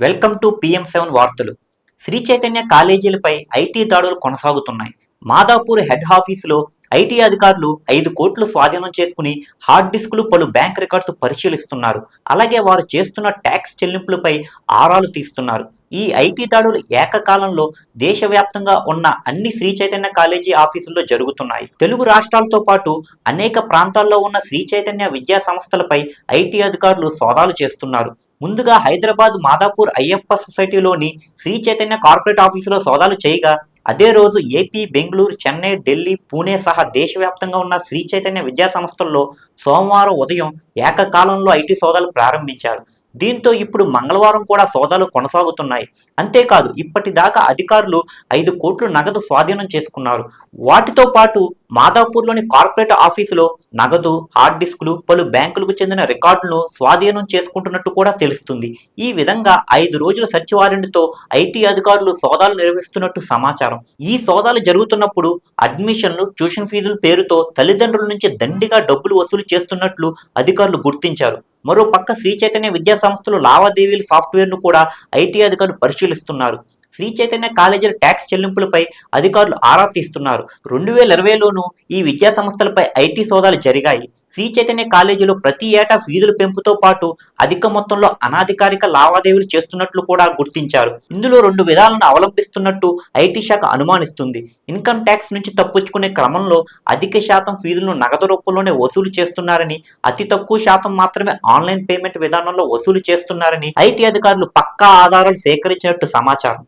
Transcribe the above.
Welcome to PM7 వార్తలు. Shri Chaitanya కాలేజీలపై IT దాడులు కొనసాగుతున్నాయి. మాదాపూర్ హెడ్ ఆఫీసులో ఐటీ అధికారులు 5 కోట్లు స్వాధీనం చేసుకుని హార్డ్ డిస్కులు, పలు బ్యాంక్ రికార్డ్స్ పరిశీలిస్తున్నారు. అలాగే వారు చేస్తున్న ట్యాక్స్ చెల్లింపులపై ఆరాలు తీస్తున్నారు. ఈ ఐటీ దాడులు ఏకకాలంలో దేశవ్యాప్తంగా ఉన్న అన్ని శ్రీ చైతన్య కాలేజీ ఆఫీసుల్లో జరుగుతున్నాయి. తెలుగు రాష్ట్రాలతో పాటు అనేక ప్రాంతాల్లో ఉన్న శ్రీ చైతన్య విద్యా సంస్థలపై ఐటీ అధికారులు సోదాలు చేస్తున్నారు. ముందుగా హైదరాబాద్ మాదాపూర్ అయ్యప్ప సొసైటీలోని శ్రీ చైతన్య కార్పొరేట్ ఆఫీసులో సోదాలు చేయగా, అదే రోజు ఏపీ, బెంగళూరు, చెన్నై, ఢిల్లీ, పూణే సహా దేశవ్యాప్తంగా ఉన్న శ్రీ చైతన్య విద్యా సంస్థల్లో సోమవారం ఉదయం ఏకకాలంలో ఐటీ సోదాలు ప్రారంభించారు. దీంతో ఇప్పుడు మంగళవారం కూడా సోదాలు కొనసాగుతున్నాయి. అంతేకాదు, ఇప్పటిదాకా అధికారులు 5 కోట్లు నగదు స్వాధీనం చేసుకున్నారు. వాటితో పాటు మాదాపూర్లోని కార్పొరేట్ ఆఫీసులో నగదు, హార్డ్ డిస్కులు, పలు బ్యాంకులకు చెందిన రికార్డులను స్వాధీనం చేసుకుంటున్నట్టు కూడా తెలుస్తుంది. ఈ విధంగా 5 రోజుల సెర్చ్ వారెంట్తో ఐటీ అధికారులు సోదాలు నిర్వహిస్తున్నట్టు సమాచారం. ఈ సోదాలు జరుగుతున్నప్పుడు అడ్మిషన్లు, ట్యూషన్ ఫీజుల పేరుతో తల్లిదండ్రుల నుంచి దండిగా డబ్బులు వసూలు చేస్తున్నట్లు అధికారులు గుర్తించారు. మరోపక్క శ్రీ చైతన్య విద్యా సంస్థలు లావాదేవీల సాఫ్ట్వేర్ను కూడా ఐటీ అధికారులు పరిశీలిస్తున్నారు. శ్రీ చైతన్య కాలేజీల ట్యాక్స్ చెల్లింపులపై అధికారులు ఆరా తీస్తున్నారు. 2020లోనూ ఈ విద్యా సంస్థలపై ఐటీ సోదాలు జరిగాయి. శ్రీ చైతన్య కాలేజీలో ప్రతి ఏటా ఫీజుల పెంపుతో పాటు అధిక మొత్తంలో అనాధికారిక లావాదేవీలు చేస్తున్నట్లు కూడా గుర్తించారు. ఇందులో 2 విధాలను అవలంబిస్తున్నట్టు ఐటీ శాఖ అనుమానిస్తుంది. ఇన్కమ్ ట్యాక్స్ నుంచి తప్పించుకునే క్రమంలో అధిక శాతం ఫీజులను నగదు రూపంలోనే వసూలు చేస్తున్నారని, అతి తక్కువ శాతం మాత్రమే ఆన్లైన్ పేమెంట్ విధానంలో వసూలు చేస్తున్నారని ఐటీ అధికారులు పక్కా ఆధారాలు సేకరించినట్టు సమాచారం.